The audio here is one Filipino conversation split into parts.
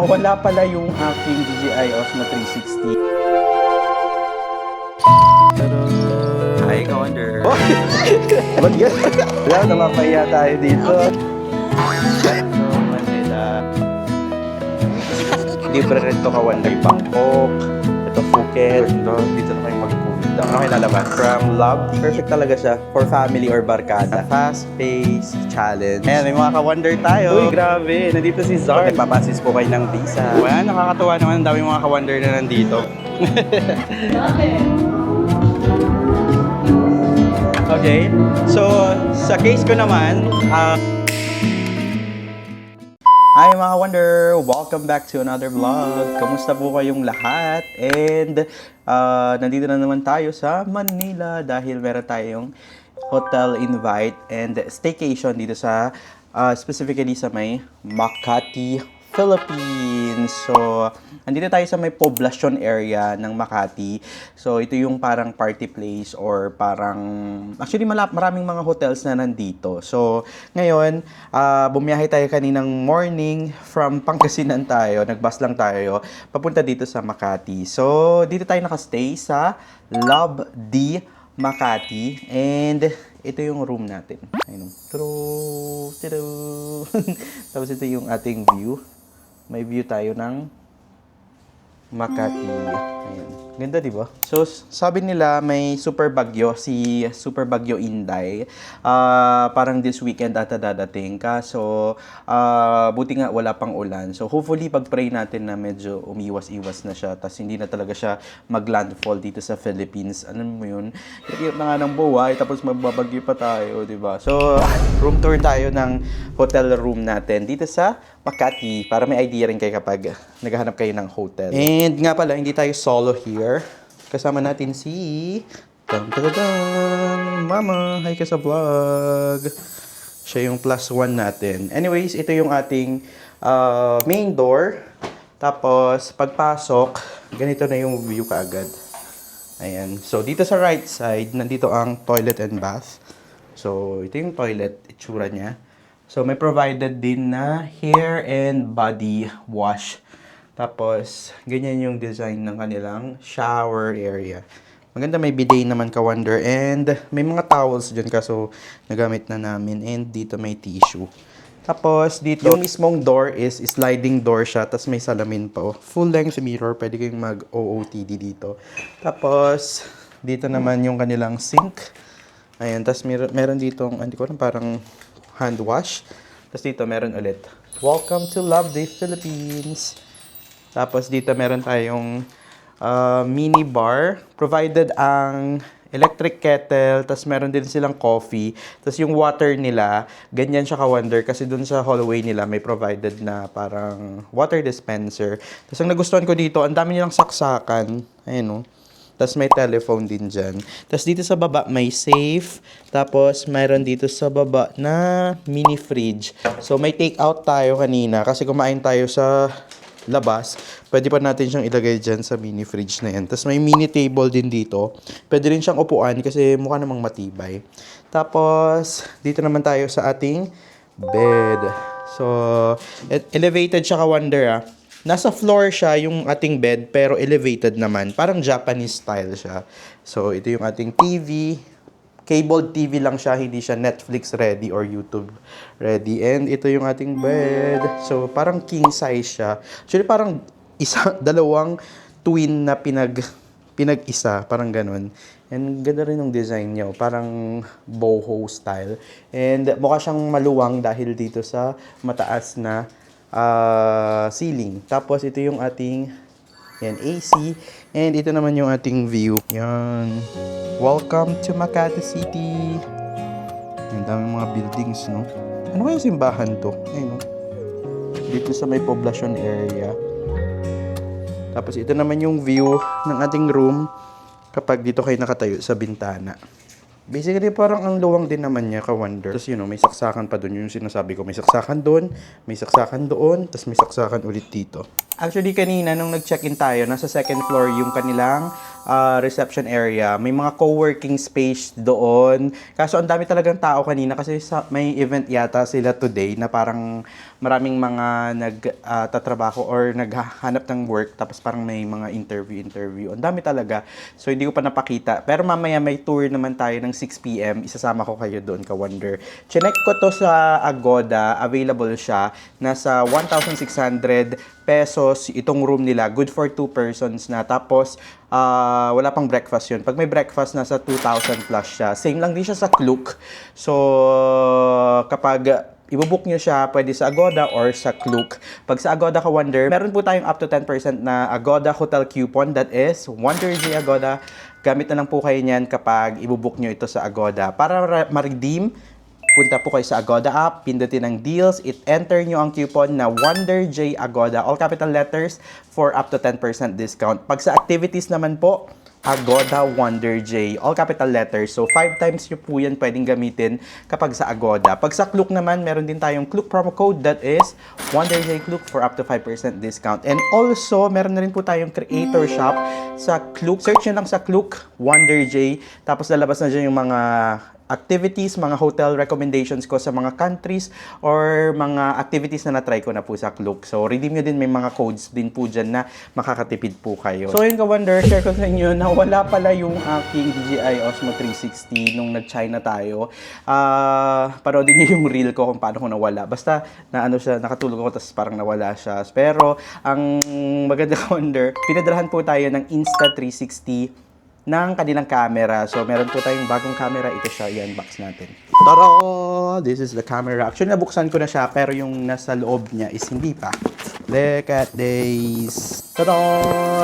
Wala pala yung aking DJI Osmo 360. Hi, Ka-Wonder. Ba't yan? Wala, namapaya tayo dito. Manila. Libre rin to Ka-Wonder. Bangkok. Ito Phuket. Dito na kayo magpunta. Ano kayo lalabas? From Love. Perfect talaga siya for family or barkada. Fast-paced challenge. Ayan, may mga Ka-Wonder tayo. Uy, grabe. Nandito si Zard. Nagpapasis po kayo ng visa. Well, nakakatawa naman. Ang dami mga Ka-Wonder na nandito. Okay, so sa case ko naman, hi mga Wonder! Welcome back to another vlog. Kamusta po kayong lahat? And nandito na naman tayo sa Manila dahil meron tayong hotel invite and staycation dito sa specifically sa may Makati, Philippines. So, andito tayo sa may poblasyon area ng Makati. So, ito yung parang party place or parang... Actually, maraming mga hotels na nandito. So, ngayon, bumiyahe tayo kaninang morning from Pangasinan tayo. Nag-bus lang tayo papunta dito sa Makati. So, dito tayo nakastay sa Love D Makati. And ito yung room natin. Ayun. Tapos ito yung ating view. May view tayo ng Makati. Ayan. Ganda, di ba? So, sabi nila may super bagyo, si Super Bagyo Inday. Parang this weekend ata dadating. Kaso, buti nga wala pang ulan. So, hopefully, pag-pray natin na medyo umiwas-iwas na siya. Tapos, hindi na talaga siya mag-landfall dito sa Philippines. Ano mo yun? Hirap na nga ng buhay. Tapos, magbabagyo pa tayo, di ba? So, room tour tayo ng hotel room natin dito sa Makati. Para may idea rin kayo kapag naghahanap kayo ng hotel. And nga pala, hindi tayo solo here. Kasama natin si... Mama! Hi ka sa vlog! Siya yung +1 natin. Anyways, ito yung ating main door. Tapos, pagpasok, ganito na yung view kaagad. Ayan. So, dito sa right side, nandito ang toilet and bath. So, ito yung toilet, itsura niya. So, may provided din na hair and body wash. Tapos, ganyan yung design ng kanilang shower area. Maganda, may bidet naman Ka-Wonder. And may mga towels dyan kaso nagamit na namin. And dito may tissue. Tapos, dito, yung mismong door is sliding door siya. Tapos may salamin pa. Oh. Full length mirror. Pwede kayong mag-OOTD dito. Tapos, dito naman yung kanilang sink. Ayan. Tapos, meron dito, hindi ko alam, parang hand wash. Tapos dito, meron ulit. Welcome to Love Day Philippines! Tapos dito meron tayong mini bar. Provided ang electric kettle. Tapos meron din silang coffee. Tapos yung water nila, ganyan siya Ka-Wonder. Kasi dun sa hallway nila, may provided na parang water dispenser. Tapos ang nagustuhan ko dito, ang dami nilang saksakan. Ayun o. Tapos may telephone din dyan. Tapos dito sa baba may safe. Tapos mayroon dito sa baba na mini fridge. So may take out tayo kanina kasi kumain tayo sa labas. Pwede pa natin siyang ilagay dyan sa mini fridge na yan. Tapos may mini table din dito. Pwede rin siyang upuan kasi mukha namang matibay. Tapos dito naman tayo sa ating bed. So elevated siya Ka-Wonder . Nasa floor siya yung ating bed pero elevated naman. Parang Japanese style siya. So, ito yung ating TV. Cable TV lang siya. Hindi siya Netflix ready or YouTube ready. And ito yung ating bed. So, parang king size siya. Actually, parang dalawang twin na pinag-isa. Parang ganun. And ganda rin yung design niya. Parang boho style. And mukha siyang maluwang dahil dito sa mataas na ceiling. Tapos ito yung ating yan, AC. And ito naman yung ating view. Yan. Welcome to Makati City. Ang daming mga buildings, no? Ano kaya simbahan to? Ayun, no? Dito sa may poblasyon area. Tapos ito naman yung view ng ating room kapag dito kayo nakatayo sa bintana. Basically, parang ang luwang din naman niya, Ka-Wonder. Tapos, may saksakan pa doon. Yung sinasabi ko, may saksakan doon, may saksakan doon, tapos may saksakan ulit dito. Actually, kanina, nung nag-check-in tayo, nasa second floor yung kanilang reception area. May mga co-working space doon. Kaso ang dami talagang tao kanina kasi may event yata sila today na parang maraming mga nagtatrabaho or naghahanap ng work tapos parang may mga interview. Ang dami talaga. So hindi ko pa napakita. Pero mamaya may tour naman tayo ng 6 p.m. Isasama ko kayo doon, ka-wonder. Chinek ko to sa Agoda. Available siya. Nasa 1,600 pesos itong room nila. Good for 2 persons na. Tapos, wala pang breakfast yun. Pag may breakfast, nasa 2,000 plus siya. Same lang din siya sa Klook. So, kapag ibubook nyo siya, pwede sa Agoda or sa Klook. Pag sa Agoda ka Wonder, meron po tayong up to 10% na Agoda Hotel Coupon. That is Wonder J Agoda. Gamit na lang po kayo niyan kapag ibubook nyo ito sa Agoda. Para ma-redeem, punta po kayo sa Agoda app, pindutin ang deals, enter nyo ang coupon na Wonder J Agoda, all capital letters, for up to 10% discount. Pag sa activities naman po, Agoda Wonder J, all capital letters. So, 5 times nyo po yan pwedeng gamitin kapag sa Agoda. Pag sa Klook naman, meron din tayong Klook promo code, that is Wonder J Klook for up to 5% discount. And also, meron na rin po tayong creator shop sa Klook. Search nyo lang sa Klook Wonder J, tapos lalabas na dyan yung mga activities, mga hotel recommendations ko sa mga countries or mga activities na na-try ko na po sa Klook. So, redeem nyo din, may mga codes din po dyan na makakatipid po kayo. So, yun ka-wonder, share ko sa inyo na wala pala yung aking DJI Osmo 360 nung nag-China tayo. Paroodin nyo yung reel ko kung paano ko nawala. Basta, nakatulog ako tapos parang nawala siya. Pero, ang maganda ka-wonder, pinadalahan po tayo ng Insta360 ng kanilang camera. So, meron po tayong bagong camera. Ito siya, i-unbox natin. Tara! This is the camera. Actually, nabuksan ko na siya, pero yung nasa loob niya is hindi pa. Look at this. Tara!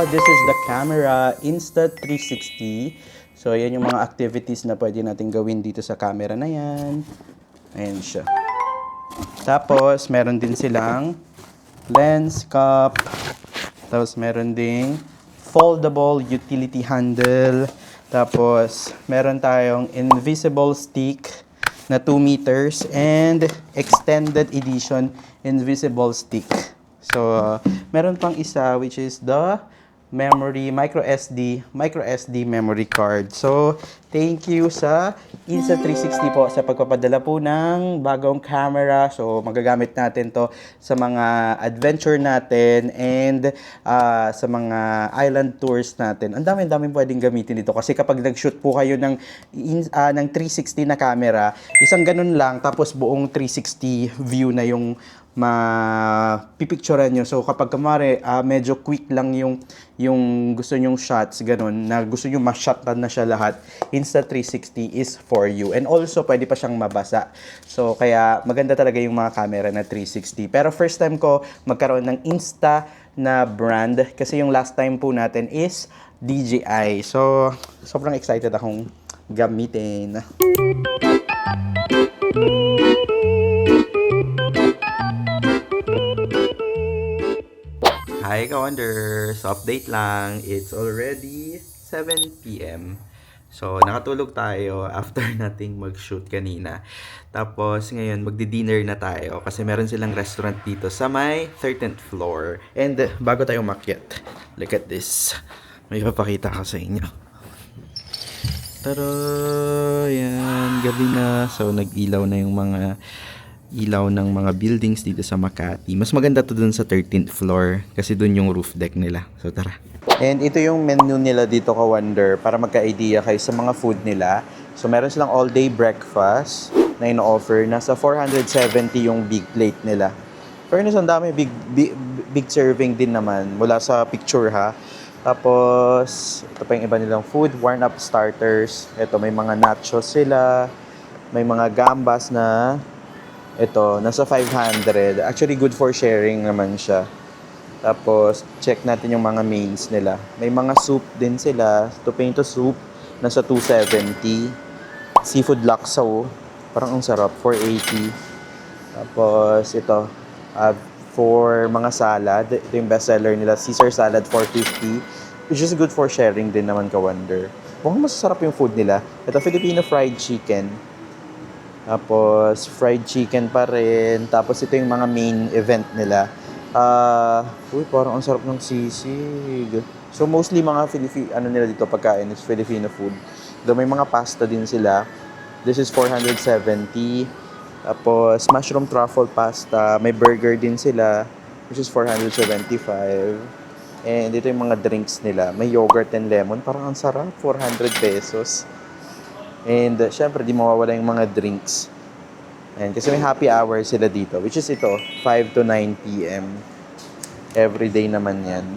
This is the camera, Insta360. So, yan yung mga activities na pwede natin gawin dito sa camera na yan. Ayan siya. Tapos, meron din silang lens cup. Tapos, meron ding foldable utility handle. Tapos, meron tayong invisible stick na 2 meters and extended edition invisible stick. So, meron pang isa which is the micro SD memory card. So, thank you sa Insta360 po sa pagpapadala po ng bagong camera. So, magagamit natin to sa mga adventure natin and sa mga island tours natin. Ang dami-dami pwedeng gamitin dito kasi kapag nag-shoot po kayo ng 360 na camera, isang ganun lang tapos buong 360 view na yung mapipicturean nyo. So, kapag kamari, medyo quick lang yung gusto nyong shots, ganun, na gusto nyo ma-shotan na siya lahat, Insta360 is for you. And also, pwede pa siyang mabasa. So, kaya maganda talaga yung mga camera na 360. Pero first time ko magkaroon ng Insta na brand kasi yung last time po natin is DJI. So, sobrang excited akong gamitin. Hi, ka-wonders! Update lang. It's already 7 p.m. So, nakatulog tayo after nating mag-shoot kanina. Tapos, ngayon, magdi-dinner na tayo kasi meron silang restaurant dito sa may 13th floor. And bago tayo umakyat, look at this. May papakita ko sa inyo. Tara! Yan, gabi na. So, nag-ilaw na yung mga ilaw ng mga buildings dito sa Makati. Mas maganda to dun sa 13th floor kasi dun yung roof deck nila. So, tara. And ito yung menu nila dito, ka-wonder, para magka-idea kayo sa mga food nila. So, meron silang all-day breakfast na ino-offer. Nasa 470 yung big plate nila. Fairness, ang dami. Big serving din naman. Mula sa picture, ha. Tapos, ito pa yung iba nilang food. Warm-up starters. Ito, may mga nachos sila. May mga gambas na ito, nasa 500. Actually, good for sharing naman siya. Tapos, check natin yung mga mains nila. May mga soup din sila. Tomato soup, nasa 270. Seafood laksaw, parang ang sarap, 480. Tapos, ito, for mga salad, ito yung bestseller nila, Caesar salad, 450. Which is good for sharing din naman, ka-wonder. Mukhang masasarap yung food nila. Ito, Filipino fried chicken. Tapos, fried chicken pa rin. Tapos, ito yung mga main event nila. Uy, parang ang sarap ng sisig. So, mostly mga ano nila dito pagkain is Filipino food. Though may mga pasta din sila. This is 470. Tapos, mushroom truffle pasta. May burger din sila, which is 475. And dito yung mga drinks nila. May yogurt and lemon. Parang ang sarap. 400 pesos. And, syempre, di mawawala yung mga drinks. And kasi may happy hour sila dito, which is ito, 5 to 9 p.m. Everyday naman yan.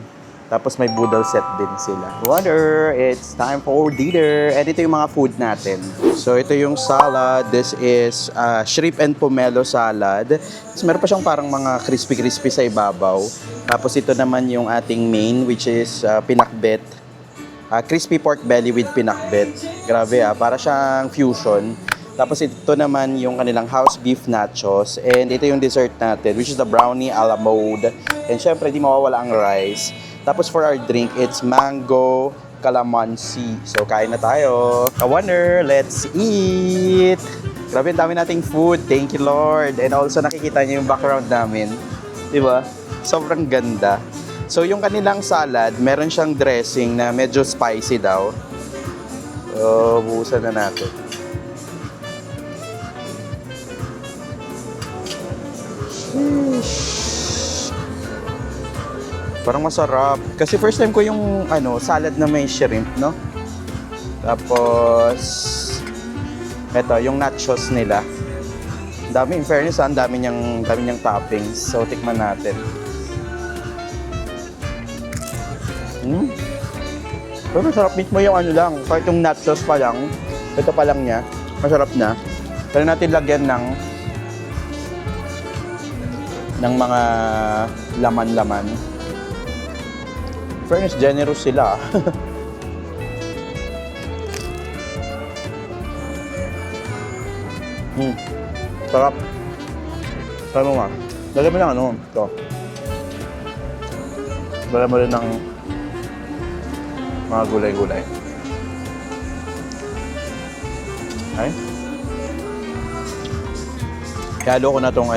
Tapos may boodle set din sila. Wonder, it's time for dinner. And ito yung mga food natin. So ito yung salad. This is shrimp and pomelo salad. Tapos meron pa siyang parang mga crispy-crispy sa ibabaw. Tapos ito naman yung ating main, which is pinakbet. Crispy pork belly with pinakbet. Grabe para siyang fusion. Tapos ito naman yung kanilang house beef nachos. And ito yung dessert natin, which is the brownie a la mode. And syempre, di mawawala ang rice. Tapos for our drink, it's mango calamansi. So, kain na tayo. Kawaner, let's eat! Grabe, ang dami nating food. Thank you, Lord. And also, nakikita niyo yung background namin. Di ba? Sobrang ganda. So, yung kanilang salad, meron siyang dressing na medyo spicy daw. So, buhusan na natin. Parang masarap. Kasi first time ko yung salad na may shrimp, no? Tapos eto, yung nachos nila. Ang dami, in fairness, ang dami niyang toppings. So tikman natin. Pero masarap mismo yung lang. Kahit yung nachos pa lang, ito pa lang niya, masarap na. Pero natin lagyan ng mga laman-laman. Fairness, generous sila. Sarap. Sarap mo nga. Lagyan mo lang ito. Lagyan mo rin ng mga gulay-gulay. Ay? Halo ko na tong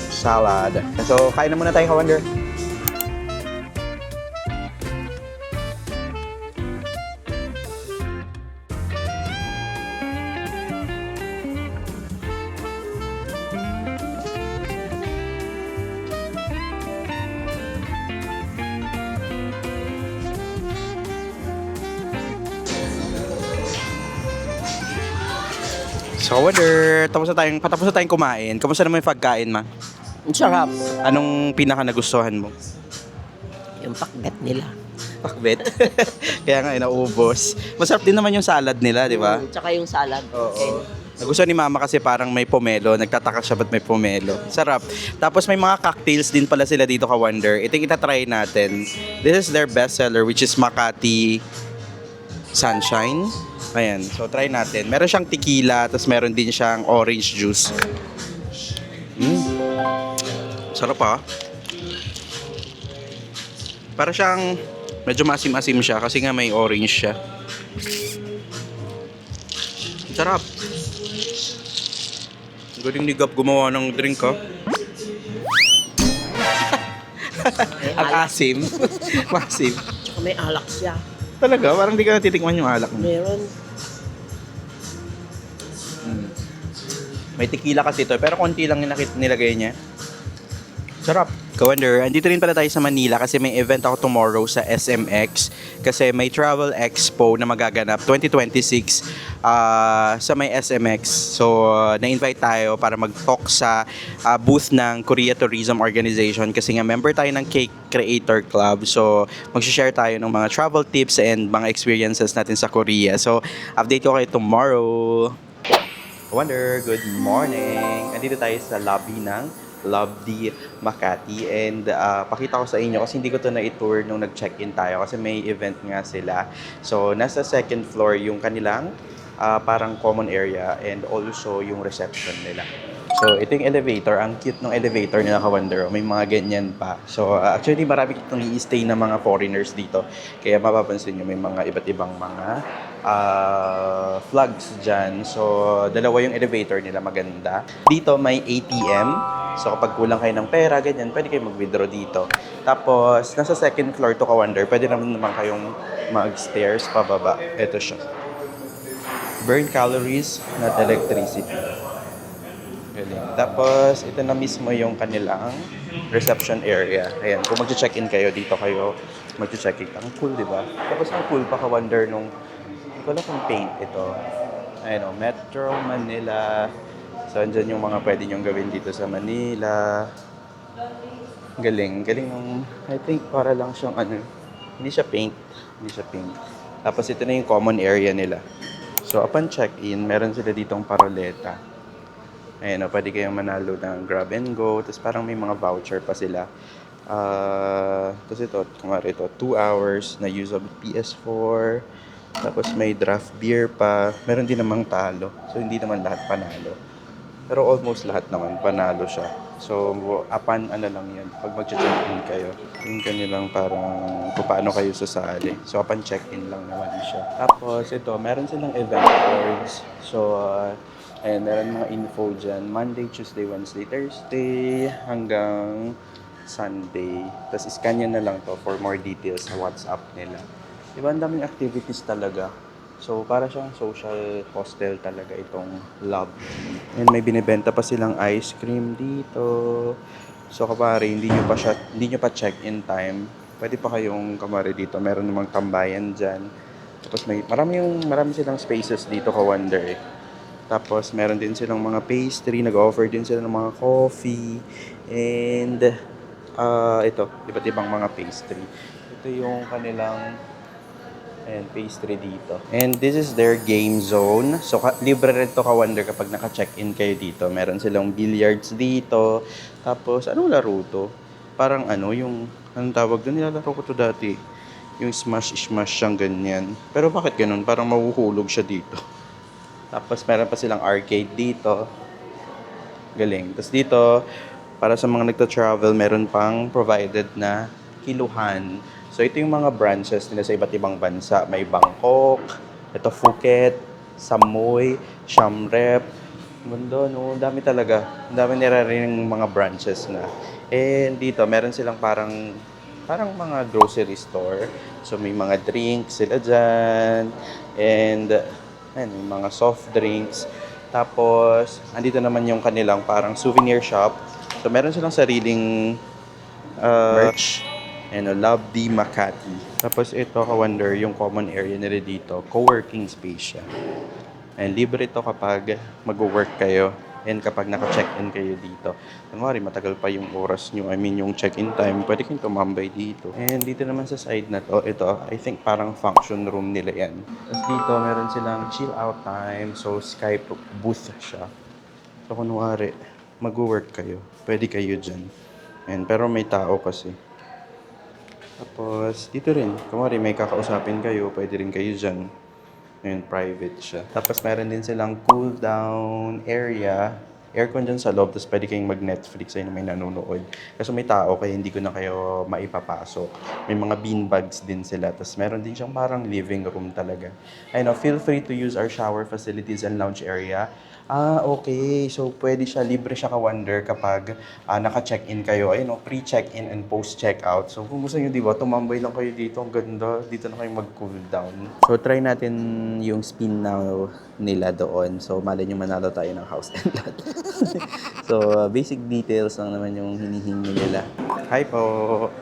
salad. So, kain na muna tayo, Kawander. So, Kawander, patapos na tayong kumain. Kamusta naman yung pagkain, ma? Ang sarap. Anong pinaka nagustuhan mo? Yung pakbet nila. Pakbet. Kaya nga, naubos. Masarap din naman yung salad nila, di ba? Tsaka yung salad. Oo. Nagustuhan ni Mama kasi parang may pomelo. Nagtataka siya ba't may pomelo. Sarap. Tapos may mga cocktails din pala sila dito, Ka-Wonder. Ito yung itatry natin. This is their bestseller, which is Makati Sunshine. Ayan. So, try natin. Meron siyang tequila, tapos meron din siyang orange juice. Sarap Para siyang medyo masim-asim siya kasi nga may orange siya. Sarap. Galing ni Gab gumawa ng drink Ang asim. Masim. Tsaka may alak siya. Talaga? Parang di ka natitikman yung alak mo. Meron. May tequila kasi ito, pero konti lang yung nilagay niya. Sarap. Ka-Wonder, andito rin pala tayo sa Manila kasi may event ako tomorrow sa SMX kasi may Travel Expo na magaganap 2026 sa may SMX. So, na-invite tayo para mag-talk sa booth ng Korea Tourism Organization kasi nga member tayo ng Cake Creator Club. So, mag-share tayo ng mga travel tips and mga experiences natin sa Korea. So, update ko kayo tomorrow. Wonder, good morning! Andito tayo sa lobby ng Lovely Makati and pakita ko sa inyo kasi hindi ko to na-tour nung nag-check-in tayo kasi may event nga sila. So, nasa second floor yung kanilang parang common area and also yung reception nila. So, ito yung elevator. Ang cute ng elevator nila, Ka-Wonder. May mga ganyan pa. So, actually, marami itong i-stay na mga foreigners dito. Kaya mapapansin nyo, may mga iba't ibang mga flags dyan. So, dalawa yung elevator nila, maganda. Dito may ATM. So kapag kulang kayo ng pera, ganyan, pwede kayo mag-withdraw dito. Tapos, nasa second floor to Ka-Wonder, pwede naman kayong mag-stairs pababa. Ito siya. Burn calories, not electricity. Galing. Tapos, ito na mismo yung kanilang reception area. Ayan, kung mag-check-in kayo, dito kayo mag-check-in. Ang cool, di ba? Tapos, ang cool pa Ka-Wonder nung, hindi ko alam kung paint ito. Ayun o, Metro Manila. So, andyan yung mga pwede nyong gawin dito sa Manila. Galing. Galing ng, I think, para lang siyang ano, hindi siya paint. Hindi siya paint. Tapos, ito na yung common area nila. So, upon check-in, meron sila ditong paroleta. Ayan o, pwede kayong manalo ng grab and go. Tapos parang may mga voucher pa sila. Tapos ito, kumari ito, 2 hours na use of PS4. Tapos may draft beer pa. Meron din namang talo. So hindi naman lahat panalo. Pero almost lahat naman panalo siya. So upon ano lang yan, pag mag-check-in kayo, yung kanilang parang kung paano kayo sasali. So upon check-in lang naman siya. Tapos ito, meron silang event boards. So ayan, meron mga info dyan. Monday, Tuesday, Wednesday, Thursday, hanggang Sunday. Tapos scan nyo na lang to for more details sa WhatsApp nila. Diba, ang daming activities talaga. So, para siyang social hostel talaga itong lab. And may binibenta pa silang ice cream dito. So, kapare, hindi nyo pa check-in time. Pwede pa kayong kamari dito. Meron namang tambayan dyan. Tapos marami silang spaces dito, Ka-Wonder eh. Tapos, meron din silang mga pastry. Nag-offer din sila ng mga coffee. And, ito, iba't ibang mga pastry. Ito yung kanilang, ayan, pastry dito. And this is their game zone. So, libre rin to Ka-Wonder kapag naka-check-in kayo dito. Meron silang billiards dito. Tapos, anong laro to? Parang anong tawag doon? Nilalaro ko to dati. Yung smash-smash siyang ganyan. Pero bakit ganun? Parang mahuhulog siya dito. Tapos meron pa silang arcade dito. Galing. Tapos dito, para sa mga nagta-travel, meron pang provided na kiluhan. So ito yung mga branches nila sa iba't ibang bansa. May Bangkok, ito Phuket, Samui, Siem Reap. Mundo, no? Dami talaga. Ang dami nirarinig mga branches na. And dito, meron silang parang mga grocery store. So may mga drinks sila dyan. And ayan, may mga soft drinks. Tapos, andito naman yung kanilang parang souvenir shop. So, meron silang sariling merch. Love the Makati. Tapos, ito, Ka-Wonder, yung common area nila dito. Co-working space siya. And libre ito kapag mag-work kayo. And kapag naka-check-in kayo dito. Kunwari, matagal pa yung oras nyo. Yung check-in time. Pwede kayong tumambay dito. And dito naman sa side na to, ito, I think parang function room nila yan. Tapos dito, meron silang chill out time. So, Skype booth siya. So, kunwari, mag-work kayo. Pwede kayo dyan. Pero may tao kasi. Tapos, dito rin. Kunwari, may kakausapin kayo. Pwede rin kayo dyan. Ngayon, private siya. Tapos, meron din silang cool down area. Aircon dyan sa loob. Tapos, pwede kayong mag-Netflix ayun na may nanonood. Kasi may tao, kaya hindi ko na kayo maipapasok. May mga beanbags din sila. Tapos, meron din siyang parang living room talaga. Ayun, feel free to use our shower facilities and lounge area. Okay. So, pwede siya, libre siya Ka-Wonder kapag naka-check-in kayo. Ayun, pre-check-in and post-check-out. So, kung gusto nyo, di ba, tumambay lang kayo dito. Ang ganda. Dito na kayo mag-cool down. So, try natin yung spin now nila doon. So, malay nyo manalo tayo ng house and lot. So, basic details lang naman yung hinihingi nila. Hi po.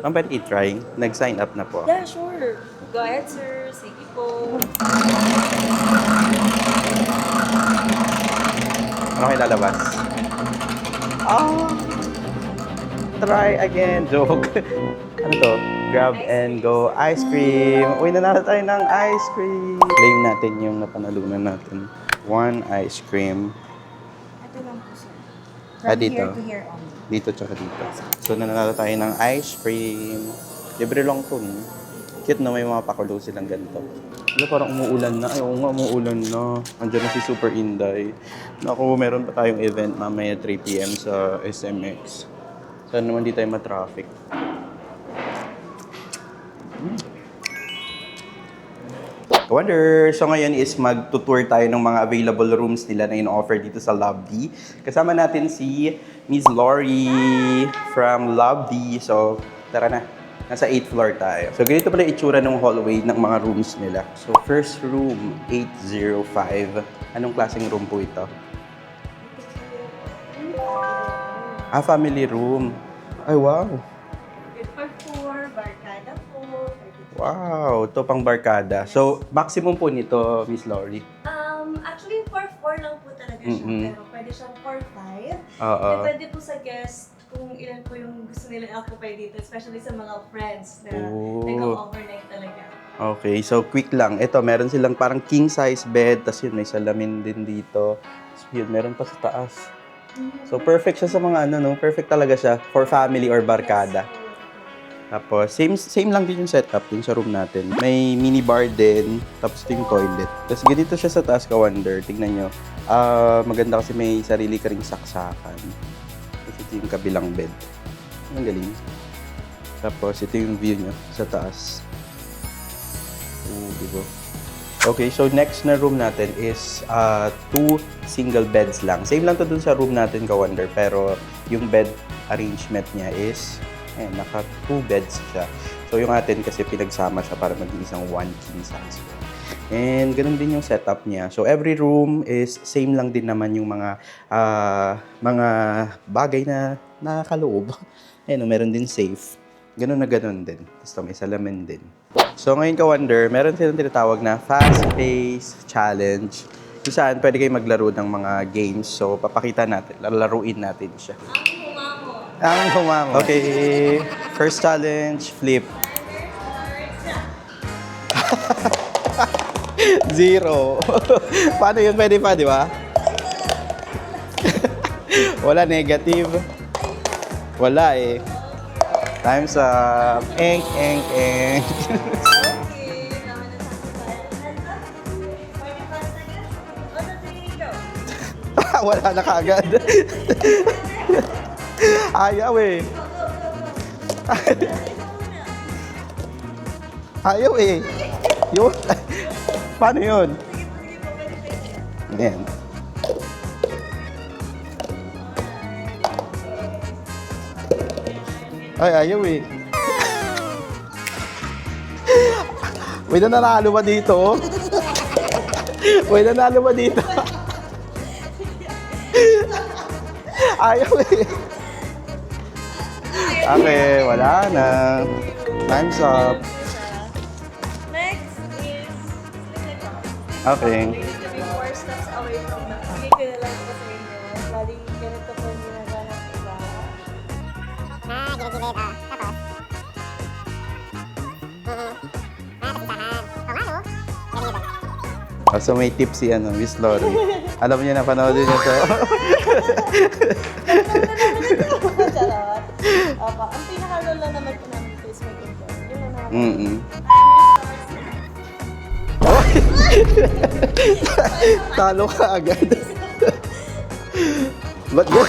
Ma'am, pwede i-try? Nag-sign up na po. Yeah, sure. Go ahead, sir. Sige po. Ano kayo lalabas? Try again. Joke. Ano to? Grab and go ice cream. Uy, nanalo tayo ng ice cream. Claim natin yung napanalunan natin. 1 ice cream. Ito lang po, sir. Dito. Here to here only. Dito tsaka dito. So, nanalo tayo ng ice cream. Libre lang to. No? Cute na may mga pakulo silang ganito. Wala, parang umuulan na. Ay, oo nga, umuulan na. Andiyan na si Super Inday. Naku, meron pa tayong event mamaya 3 p.m. sa SMX. Sana naman di tayo ma-traffic. Wonder, so ngayon is magtutour tayo ng mga available rooms nila na in-offer dito sa Lovely. Kasama natin si Miss Lori from Lovely. So, tara na. Nasa 8th floor tayo. So, ganito pala itsura ng hallway ng mga rooms nila. So, first room, 805. Anong klaseng room po ito? Family room. Ay, wow. For 4, barkada po. Wow, ito pang barkada. So, maximum po nito, Miss Lori. Actually, for 4 lang po talaga siya. Pero pwede siyang for 5. Oo. Depende po sa guest kung ilan po yung gusto nilang occupy dito. Especially sa mga friends na Oh. nag-overnight talaga. Okay, so quick lang. Ito, meron silang parang king size bed, tapos yun, may salamin din dito. So, yun, meron pa sa taas. So, perfect siya sa mga ano, no? Perfect talaga siya for family or barkada. Tapos, same lang din yung setup din sa room natin. May mini bar din, tapos ito yung toilet. Tapos ganito siya sa taas, ka-wonder. Tingnan nyo. Maganda kasi may sarili ka ring saksakan. Tapos ito yung kabilang bed. Ang galing. Tapos ito yung view nyo sa taas. Diba? Okay, so next na room natin is 2 single beds lang. Same lang to dun sa room natin, ka-wonder. Pero yung bed arrangement niya is naka 2 beds siya. So, yung atin kasi pinagsama siya para maging isang 1 king size bed. And ganun din yung setup niya. So, every room is same lang din naman yung mga bagay na nakakaloob. Ayun, meron din safe. Ganun na ganun din. Tapos may salamin din. So, ngayon, ka-wonder, meron silang tinatawag na fast-paced challenge. Kung saan pwede kayo maglaro ng mga games. So, papakita natin, lalaruin natin siya. Ang humamo. Okay. First challenge, flip. 0. Paano yun? Pwede pa, di ba? Wala, negative. Wala eh. Time's up. Eng, eng, eng. Okay, naman na tayo. Wala na kagad. Ayaw eh. Ayaw eh. Yun. Paano yun? Ayan. Ay, ayaw eh. May nanalo ba dito? May nanalo ba dito? Ayaw eh. Okay, wala na. Time's up. Next is Okay. We need to be 4 steps away from the Bigay ko na lang po sa inyo. Bali, ganito po yung ginagawa ng iba. Ginagilid, tapos. Tapos isahan. O nga, no? Ganyan. So may tip si Miss Lori. Alam niyo na, panoodin niyo to. Charot. Opo. Ang pinaka-role lang naman po namin dito is making care. Yun lang naman. Mm-mm. Talo ka agad. Ba't mo?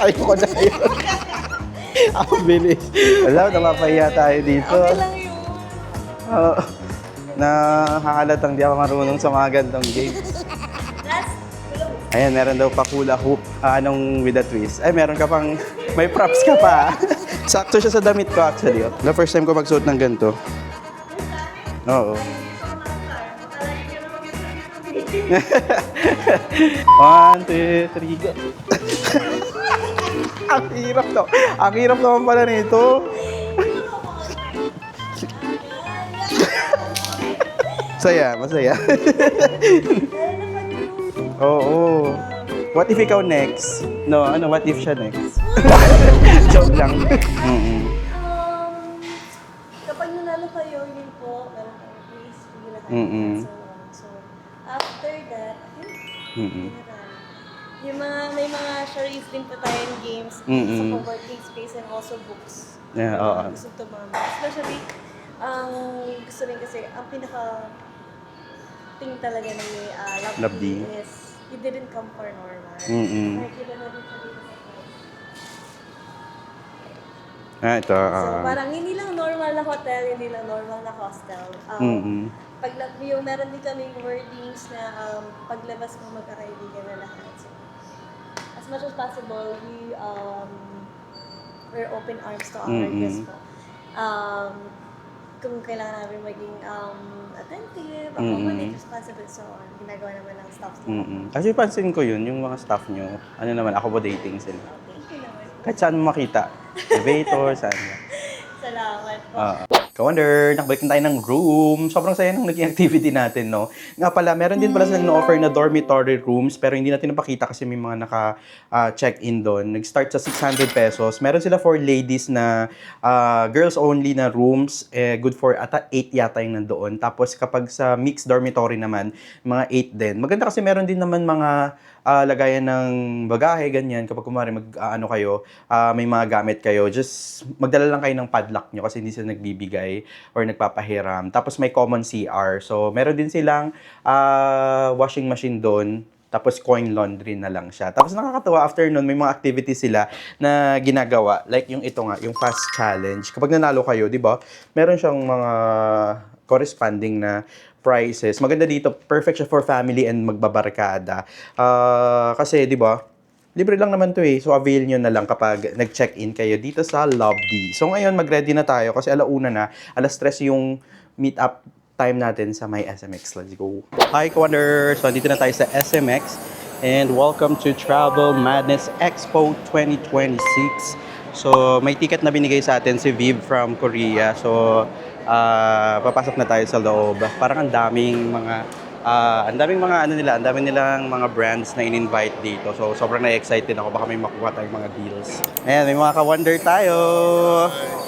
Ayoko na yun. Ang bilis. Alam, napapahiya tayo dito. Okay lang yun. Nakakalatang di ako marunong sa mga gantong games. Ayan, meron daw pa hula hoop. Anong with a twist? Ay, meron ka pang, may props ka pa. Sakto siya sa damit ko actually. Oh. The first time ko magsuot ng ganito. Oo. 1, 2, 3, go. Ang hirap to. Ang hirap naman pala nito. Saya, masaya. Oo. What if ikaw next? No, what if siya next? Joke lang. Kapag nanalo kayo, yun po, meron kayo please, bigyan na kayo Mm-mm. and so on. So, after that, Mm-mm. yung may mga charades din po tayong games Mm-mm. sa co-working space and also books. Yeah, oo. Gusto tumama. Especially, ang gusto rin kasi, ang pinaka-thing talaga ng Love Lovely D. is, you didn't come for normal. Mm-mm. Nakikita natin sa dito sa Ito. So, parang hindi lang normal na hotel, hindi lang normal na hostel. Yung meron din kaming wordings na paglabas mo magkakaibigan na lahat. So, as much as possible, we're open arms to our guests po. Kung kailangan namin maging attentive, accommodate, responsible, so on, ginagawa naman ng staff nila. Kasi pansin ko yun, yung mga staff nyo, ano naman, accommodating sila. Thank you naman. Kahit saan mo makita. Elevator, saan ba? Salamat po. Ka-wonder, nakabalik na tayo ng room. Sobrang saya nung naging activity natin, no? Nga pala, meron din pala silang na-offer na dormitory rooms, pero hindi natin napakita kasi may mga naka-check-in doon. Nag-start sa 600 pesos. Meron sila for ladies na girls only na rooms. Good for 8 yata yung nandoon. Tapos kapag sa mixed dormitory naman, mga 8 din. Maganda kasi meron din naman mga lagayan ng bagahe, ganyan. Kapag kumari kayo, may mga gamit kayo, just magdala lang kayo ng padlock nyo kasi hindi sila nagbibigay or nagpapahiram. Tapos may common CR. So, meron din silang washing machine doon. Tapos coin laundry na lang siya. Tapos nakakatawa, after nun, may mga activities sila na ginagawa. Like yung ito nga, yung fast challenge. Kapag nanalo kayo, di ba, meron siyang mga corresponding na prices. Maganda dito, perfect siya for family and magbabarkada. Kasi, di ba, libre lang naman to eh. So, avail nyo na lang kapag nag-check-in kayo dito sa lobby. So, ngayon, mag-ready na tayo kasi alauna na. 3:00 yung meet-up time natin sa may SMX. Let's go. Hi, Kawander! So, dito na tayo sa SMX. And welcome to Travel Madness Expo 2026. So, may ticket na binigay sa atin si Viv from Korea. So, papasok na tayo sa loob. Parang ang daming nilang mga brands na in-invite dito. So, sobrang na-excited ako. Baka may makuha tayong mga deals. Ayan, may mga ka-wonder tayo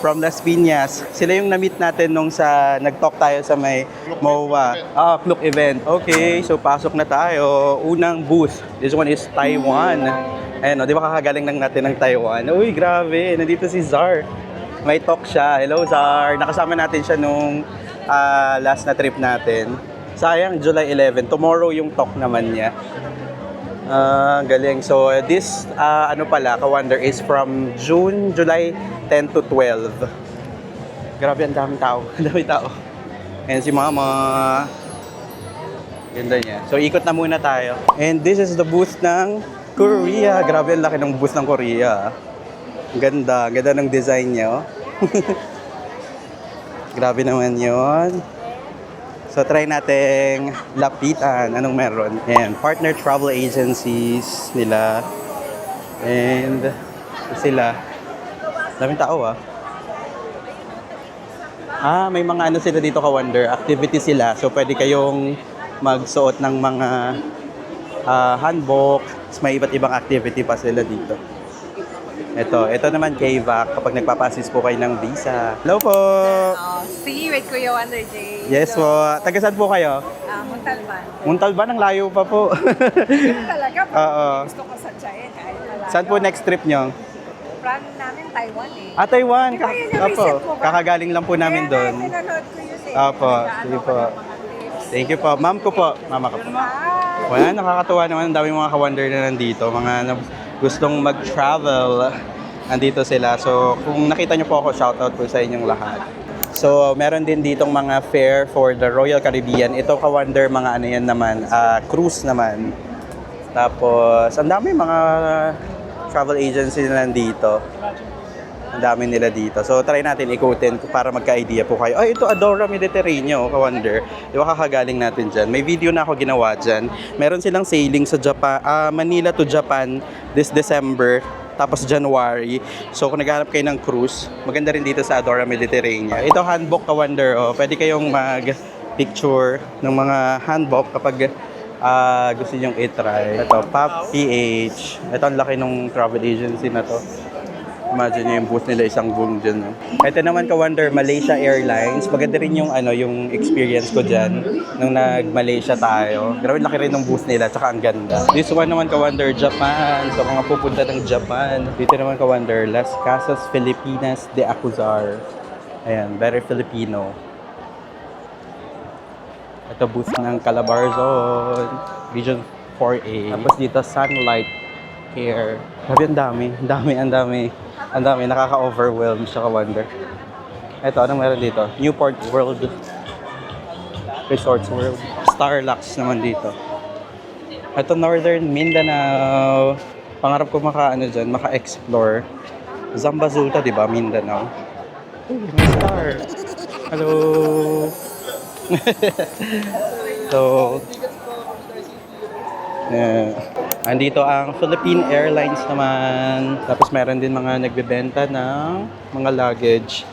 from Las Piñas. Sila yung na-meet natin nung nag-talk tayo sa may MOA. Klook event. Okay, so pasok na tayo. Unang booth. This one is Taiwan. Ayan, di ba kakagaling lang natin ng Taiwan? Uy, grabe. Nandito si Zar. May talk siya. Hello, Zar. Nakasama natin siya nung last na trip natin. Sayang, July 11. Tomorrow yung talk naman niya. Galing. So, this, ka-wonder, is from July 10 to 12. Grabe, ang daming tao. Ang daming tao. Ayan si Mama. Ganda niya. So, ikot na muna tayo. And this is the booth ng Korea. Grabe, ang laki ng booth ng Korea. Ganda. Ganda ng design niya. Grabe naman yon. So, try nating lapitan. Anong meron? Ayan, partner travel agencies nila. And, sila. Daming tao, may mga sila dito, ka-wonder. Activity sila. So, pwede kayong magsuot ng mga handbook. May iba't ibang activity pa sila dito. Ito naman KVAC kapag nagpapasis po kayo ng visa. Hello po! See you with Kuya Wonder J. Yes po. Taga saan po kayo? Montalban. Montalban, ang layo pa po. Talaga po. Oo. Gusto ko sa Jayan. Kahit malayo. Saan po next trip nyo? Plan namin Taiwan eh. Taiwan. Di ba yun yung Opo. recent mo ba? Kakagaling lang po namin doon. Kaya pinanood ko yun eh. Opo. Nag-ano Sige ko po. ng mga tips. Thank you po. Ma'am ko po. Mama ko po. Wala, nakakatuwa naman. Ang daming mga ka-wonder na nandito. Mga gustong mag-travel. Nandito sila. So, kung nakita nyo po ako, shoutout po sa inyong lahat. So, meron din ditong mga fare for the Royal Caribbean. Ito, ka-wonder, mga yan naman. Cruise naman. Tapos, ang dami mga travel agency na nandito. Ang dami nila dito. So, try natin ikutin para magka-idea po kayo. Ito, Adora Mediterraneo, ka-wonder. Di ba kakagaling natin dyan? May video na ako ginawa dyan. Meron silang sailing sa Japan, Manila to Japan this December. Tapos January. So, kung naghahanap kayo ng cruise, maganda rin dito sa Adora Mediterranean. Ito, handbook, ka-wonder. Pwede kayong mag-picture ng mga handbook kapag gusto nyo i-try. Ito, PAP PH. Ito, ang laki ng travel agency na to. Imagine nyo yung booth nila, isang room dyan. Ito naman, ka-wonder, Malaysia Airlines. Maganda rin yung, yung experience ko dyan nung nag-Malaysia tayo. Grabe, laki rin ng booth nila, tsaka ang ganda. This one naman, ka-wonder, Japan. So, kung nga pupunta ng Japan. Dito naman, ka-wonder, Las Casas Filipinas de Acuzar. Ayan, very Filipino. Ito, booth ng Calabarzon, Region 4A. Tapos dito, Sunlight Air. Grabe, ang dami. Ang dami, nakaka-overwhelm siya ka-wonder. Ito, anong meron dito? Newport World. Resorts World. Starlux naman dito. Ito, Northern Mindanao. Pangarap ko maka-explore. Zambazulta, di ba? Mindanao. Oh, may star. Hello. So, andito ang Philippine Airlines naman. Tapos meron din mga nagbebenta ng mga luggage.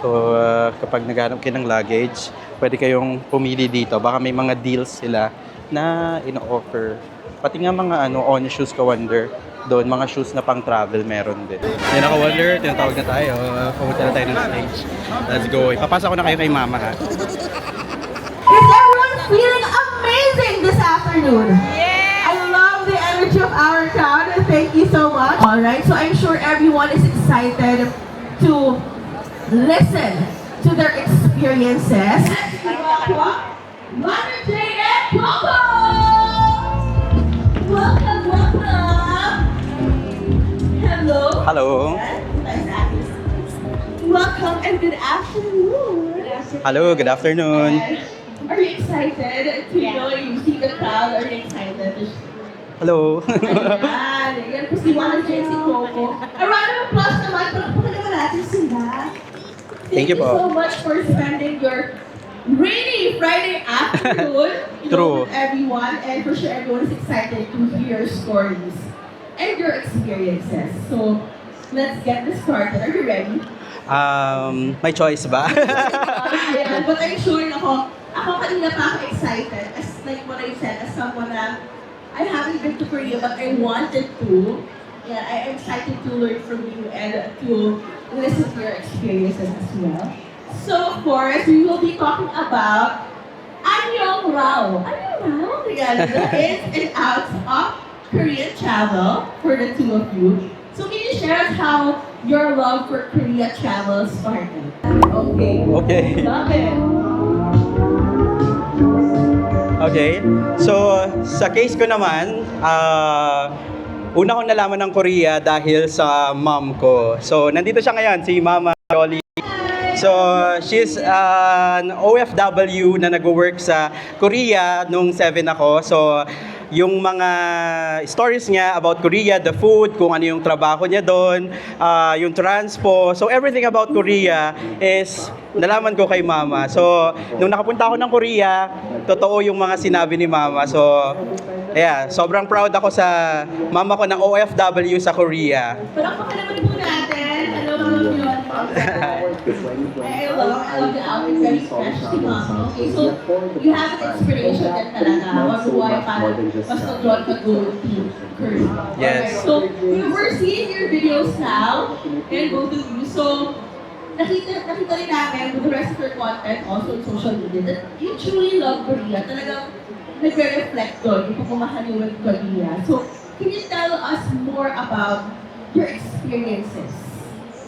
So, kapag naghanap kayo ng luggage, pwede kayong pumili dito. Baka may mga deals sila na ino-offer. Pati nga mga on shoes ka-wonder. Doon, mga shoes na pang-travel meron din. Yan ka-wonder, tinatawag na tayo. Pumunta na tayo ng stage. Let's go. Ipapasa ko na kayo kay mama, ha? Is everyone feeling amazing this afternoon? I love the energy of our crowd. Thank you so much. All right, so I'm sure everyone is excited to listen to their experiences. Mother Jane and Coco! Welcome, welcome. Hello. Hello. Welcome and good afternoon. Hello, good afternoon. Are you excited to know you see the crowd? Are you excited? Hello. Ayan, yan po si Juan and si Coco. A round of applause naman, palakpakan naman natin sila. Thank you po. so much for spending your rainy Friday afternoon True. with everyone, and for sure everyone is excited to hear your stories and your experiences. So, let's get this started. Are you ready? May choice ba? Ayan, but I'm sure ako kanina pa ako excited, as like what I said, as someone na I haven't been to Korea but I wanted to. Yeah, I'm excited to learn from you and to listen to your experiences as well. So of course, we will be talking about Anyong Rao. Anyong Rao? Yeah, the ins and outs of Korean travel for the two of you. So can you share us how your love for Korea travel started? Okay. Okay. Love it. Okay. So, sa case ko naman, una kong nalaman ng Korea dahil sa mom ko. So, nandito siya ngayon, si Mama Jolly. So, she's an OFW na nag-work sa Korea nung 7 ako. So, yung mga stories niya about Korea, the food, kung ano yung trabaho niya doon, yung transpo. So, everything about Korea is nalaman ko kay Mama. So, nung nakapunta ako ng Korea, totoo yung mga sinabi ni Mama. So, yeah, sobrang proud ako sa mama ko na OFW sa Korea. Palakpakan naman po natin. Hello, Mama Fiona. I love the outfit. Very special si Mama. Okay, so you have an inspiration din talaga on why parang mas nag-draw ka to Korea. Yes. Okay, so we were seeing your videos now and both of you. So nakita rin namin with the rest of your content also on social media that you truly love Korea. Talagang nagre-reflect doon yung pagmamahal niyo with Korea. So can you tell us more about your experiences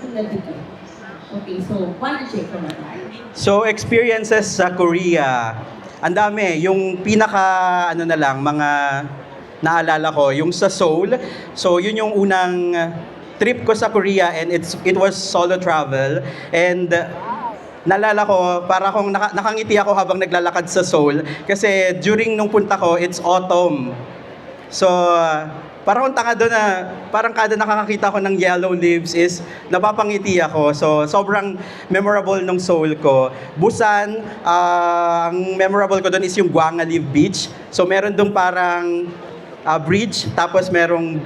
kung nandito? Okay, so Wonder Jake from that. So, experiences sa Korea. Ang dami. Yung pinaka, mga naalala ko, yung sa Seoul. So, yun yung unang trip ko sa Korea and it was solo travel. And naalala ko, para akong nakangiti ako habang naglalakad sa Seoul. Kasi during nung punta ko, it's autumn. So, parang tanga doon na, parang kada nakakakita ko ng yellow leaves is napapangiti ako. So, sobrang memorable nung Seoul ko. Busan, ang memorable ko doon is yung Gwangalip Beach. So, meron doon parang bridge, tapos merong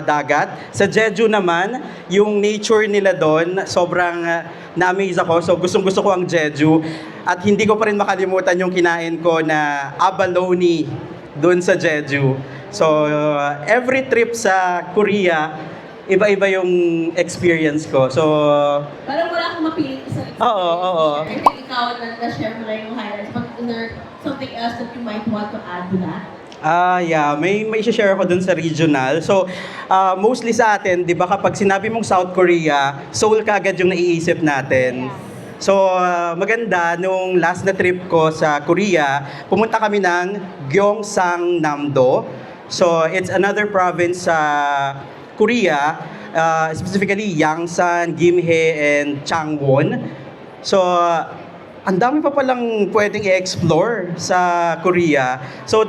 dagat. Sa Jeju naman, yung nature nila doon, sobrang na-amaze ako. So, gustong-gusto ko ang Jeju. At hindi ko pa rin makalimutan yung kinain ko na abalone doon sa Jeju. So, every trip sa Korea, iba-iba yung experience ko. So, Parang wala akong mapiling isang experience. Oo. I think ikaw na-share mo lang yung highlights. But is there something else that you might want to add to that? yeah, may share ako dun sa regional. So, mostly sa atin, 'di ba, kapag sinabi mong South Korea, Seoul kaagad yung naiisip natin. So, maganda nung last na trip ko sa Korea, pumunta kami ng Gyeongsangnam-do. So, it's another province sa Korea. specifically Yangsan, Gimhae, and Changwon. So, ang dami pa palang pwedeng i-explore sa Korea. So,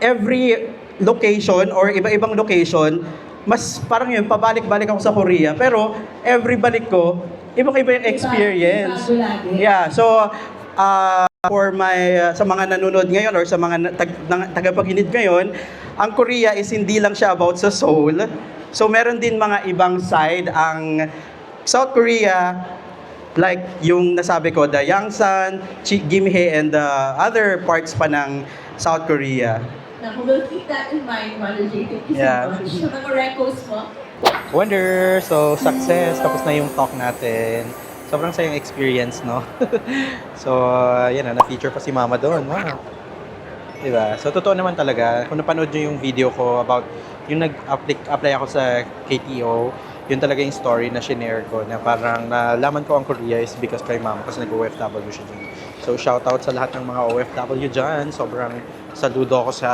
every location or iba-ibang location, mas parang yun, pabalik-balik ako sa Korea. Pero, every balik ko, ibang-iba yung experience. Yeah, so, for sa mga nanonood ngayon or sa mga tagapakinig ngayon, ang Korea is hindi lang siya about sa Seoul. So, meron din mga ibang side. Ang South Korea, like yung nasabi ko, the Yangsan, Gimhae, and the other parts pa ng South Korea. Naku, we'll keep that in mind, Mother J. Thank you so Yeah. much. Sa mga recos mo. Wonder! So, success. Tapos na yung talk natin. Sobrang sayang experience, no? So, yan na, na-feature pa si Mama doon. Wow! Diba? So, totoo naman talaga. Kung napanood nyo yung video ko about yung nag-apply ako sa KTO, yun talaga yung story na shinare ko na parang nalaman ko ang Korea is because kay Mama kasi nag-OFW siya dyan. So, shoutout sa lahat ng mga OFW dyan. Sobrang saludo ako sa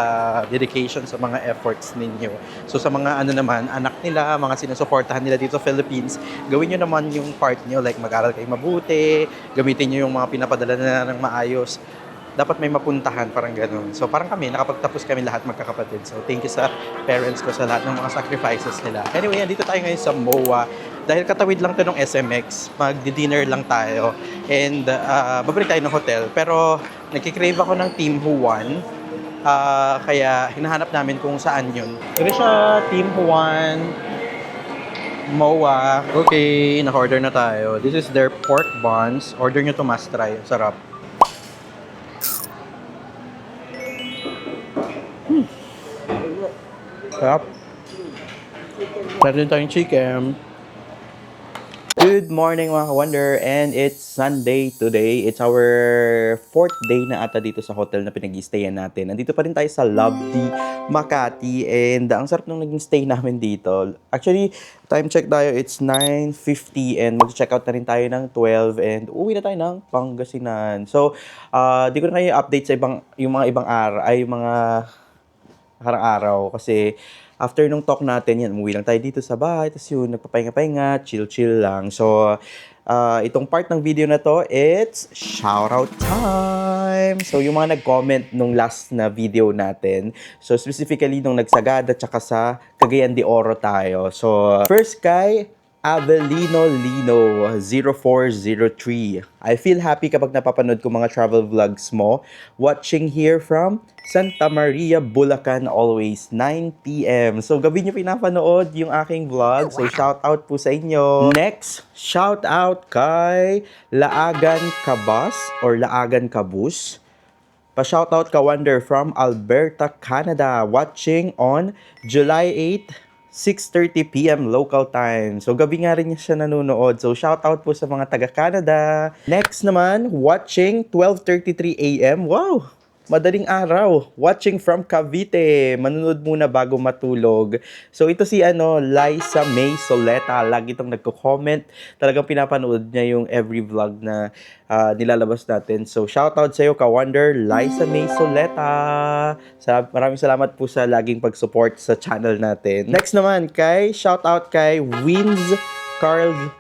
dedication sa mga efforts ninyo. So, sa mga ano naman, anak nila, mga sinusuportahan nila dito sa Philippines, gawin nyo naman yung part nyo, like mag-aral kayo mabuti, gamitin nyo yung mga pinapadala na ng maayos. Dapat may mapuntahan, parang ganun. So, parang kami, nakapagtapos kami lahat magkakapatid. So, thank you sa parents ko sa lahat ng mga sacrifices nila. Anyway, dito tayo ngayon sa MOA. Dahil katawid lang to ng SMX, magdi-dinner lang tayo. And, babalik tayo ng hotel. Pero, nagkikrave ako ng Team Huan. Kaya, hinahanap namin kung saan yun. Ito siya, Team Huan, MOA. Okay, naka-order na tayo. This is their pork buns. Order nyo to, must try. Sarap. Sarap. Meron din tayong chicken. Good morning mga ka-wonder, and it's Sunday today. It's our 4th day na ata dito sa hotel na pinag-i-stayan natin. Nandito pa rin tayo sa Lovely Makati, and ang sarap nung naging stay namin dito. Actually, time check tayo, it's 9:50 and mag-check out na rin tayo ng 12 and uwi na tayo ng Pangasinan. So, di ko na kayo update sa yung mga ibang araw, ay yung mga nakarang araw kasi after nung talk natin, yan, umuwi lang tayo dito sa bahay, tapos yun, nagpapahinga-pahinga, chill-chill lang. So, itong part ng video na to, it's shoutout time! So, yung mga nag-comment nung last na video natin, so specifically nung nagsagada tsaka sa Cagayan de Oro tayo. So, first kay Avelino Lino 0403. I feel happy kapag napapanood ko mga travel vlogs mo. Watching here from Santa Maria, Bulacan, always 9 p.m. So, gabi niyo pinapanood yung aking vlog. So, shout out po sa inyo. Next, shout out kay Laagan Kabas or Laagan Kabus. Pa-shoutout ka Wonder from Alberta, Canada. Watching on July 8, 6:30 p.m. local time. So, gabi nga rin siya nanonood. So, shoutout po sa mga taga-Canada. Next naman, watching 12:33 a.m. Wow! Madaling araw. Watching from Cavite. Manunod muna bago matulog. So, ito si Liza May Soleta. Lagi itong nagko-comment. Talagang pinapanood niya yung every vlog na nilalabas natin. So, shoutout sa iyo, Ka-Wonder, Liza May Soleta. Maraming salamat po sa laging pag-support sa channel natin. Next naman, shoutout kay Wins Carl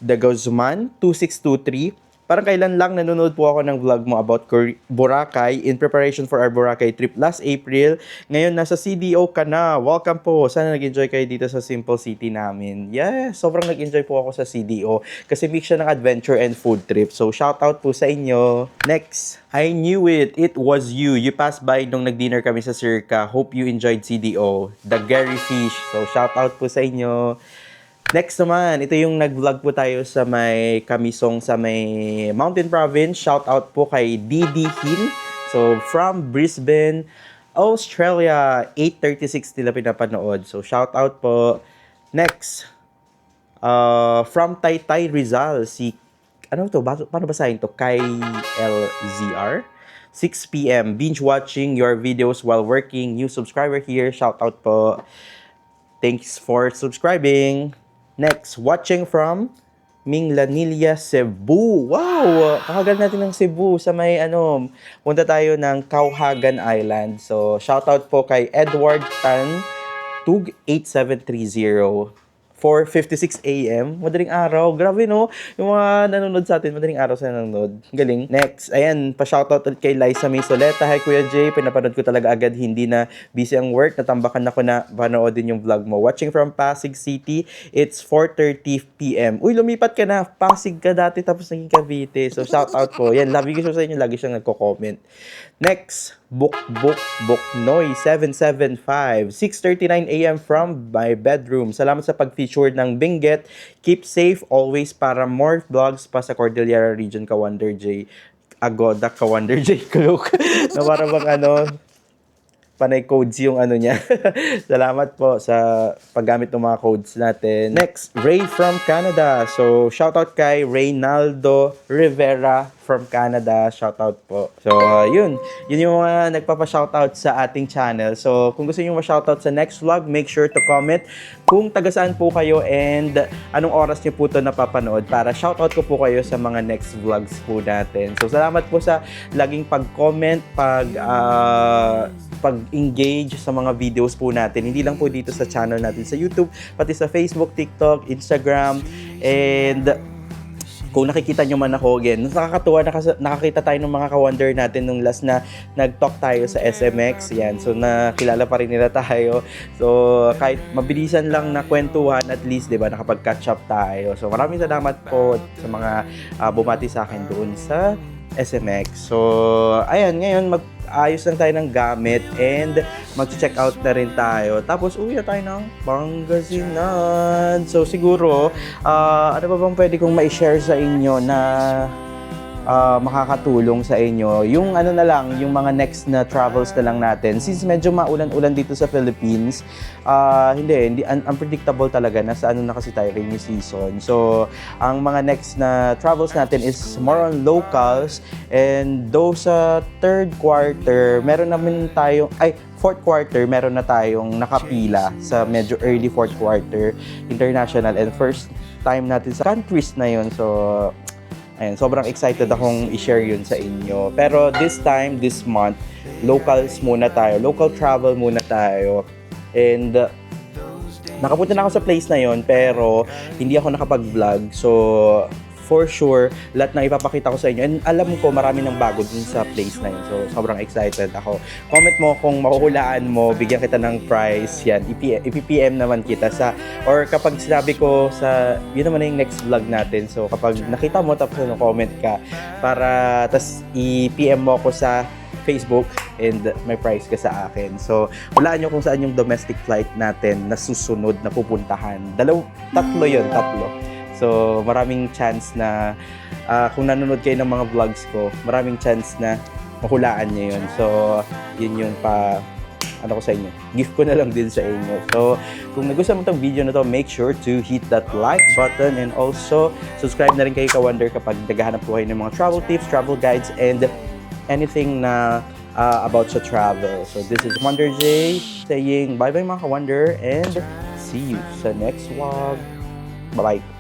de Guzman, 2623. Parang kailan lang nanonood po ako ng vlog mo about Boracay in preparation for our Boracay trip last April. Ngayon, nasa CDO ka na. Welcome po. Sana nag-enjoy kayo dito sa Simple City namin. Yes, sobrang nag-enjoy po ako sa CDO kasi mix siya ng adventure and food trip. So, shout out po sa inyo. Next, I knew it. It was you. You passed by nung nag-dinner kami sa Circa. Hope you enjoyed CDO. The Gary Fish. So, shout out po sa inyo. Next naman, ito yung nag-vlog po tayo sa may Kamisong sa may Mountain Province. Shout out po kay Didi Hin. So, from Brisbane, Australia. 8:36 nila pinapanood. So, shout out po. Next, from Taytay Rizal, si, paano basahin to? Kay LZR. 6 p.m. Binge watching your videos while working. New subscriber here. Shout out po. Thanks for subscribing. Next, watching from Minglanilla, Cebu. Wow! Kakagal natin ng Cebu sa may punta tayo ng Kauhagan Island. So, shoutout po kay Edward Tan Tug 8730 4:56 AM. Madaling araw. Grabe, no? Yung mga nanonood sa atin, madaling araw sa nanonood. Galing. Next, ayan, pa-shoutout ulit kay Liza Misoleta. Hi, Kuya Jay. Pinapanood ko talaga agad. Hindi na busy ang work. Natambakan ako na panoodin yung vlog mo. Watching from Pasig City. It's 4:30 PM. Uy, lumipat ka na. Pasig ka dati tapos naging Cavite. So, shoutout po. Yan, love you sa inyo. Lagi siyang nagko-comment. Next, Buknoy 775 6:39 AM from my bedroom. Salamat sa pag-feature ng Benguet. Keep safe always para more vlogs pa sa Cordillera Region ka Wonder J. Agoda ka Wonder J. Kulok. Na para bang panay codes yung niya. Salamat po sa paggamit ng mga codes natin. Next, Ray from Canada. So, shoutout kay Reynaldo Rivera from Canada. Shoutout po. So, yun. Yun yung mga nagpapa-shoutout sa ating channel. So, kung gusto niyo ma-shoutout sa next vlog, make sure to comment kung taga saan po kayo and anong oras niyo po ito napapanood para shoutout ko po kayo sa mga next vlogs po natin. So, salamat po sa laging pag-comment, pag-engage sa mga videos po natin. Hindi lang po dito sa channel natin sa YouTube, pati sa Facebook, TikTok, Instagram, and kung nakikita nyo man ako again, nakakatuwa, nakakita tayo ng mga ka-wonder natin nung last na nag-talk tayo sa SMX. Yan, so nakilala pa rin nila tayo. So kahit mabilisan lang na kwentuhan, at least, di ba, nakapag-catch up tayo. So maraming salamat po sa mga bumati sa akin doon sa SMX. So ayan, ngayon ayos lang tayo ng gamit and mag-check out na rin tayo. Tapos uwi na tayo ng Pangasinan. So siguro, ano ba bang pwede kong ma-share sa inyo na makakatulong sa inyo? Yung na lang, yung mga next na travels na lang natin. Since medyo maulan-ulan dito sa Philippines, hindi unpredictable talaga. Nasa na kasi tayo, rainy season. So, ang mga next na travels natin is more on locals. And though sa third quarter, fourth quarter, meron na tayong nakapila sa medyo early fourth quarter international and first time natin sa countries na yun. So, ayan, sobrang excited akong i-share yun sa inyo. Pero this time, this month, locals muna tayo. Local travel muna tayo. And nakapunta na ako sa place na yon pero hindi ako nakapag-vlog. So, for sure, lahat na ipapakita ko sa inyo. And alam ko, marami ng bago dun sa place na yun. So, sobrang excited ako. Comment mo kung mahuhulaan mo, bigyan kita ng prize. Yan, ipipm naman kita or kapag sinabi ko yun naman yung next vlog natin. So, kapag nakita mo, tapos comment ka, tas i-PM mo ako sa Facebook and may prize ka sa akin. So, hulaan nyo kung saan yung domestic flight natin na susunod na pupuntahan. Tatlo. So, maraming chance na kung nanonood kayo ng mga vlogs ko, maraming chance na mahulaan nyo yun. So, yun yung ko sa inyo. Gift ko na lang din sa inyo. So, kung nagustuhan mo itong video na to, make sure to hit that like button and also subscribe na rin kayo ka-Wonder kapag naghahanap po kayo ng mga travel tips, travel guides, and anything na about sa travel. So, this is Wonder J saying bye-bye mga ka-Wonder and see you sa next vlog. Bye-bye.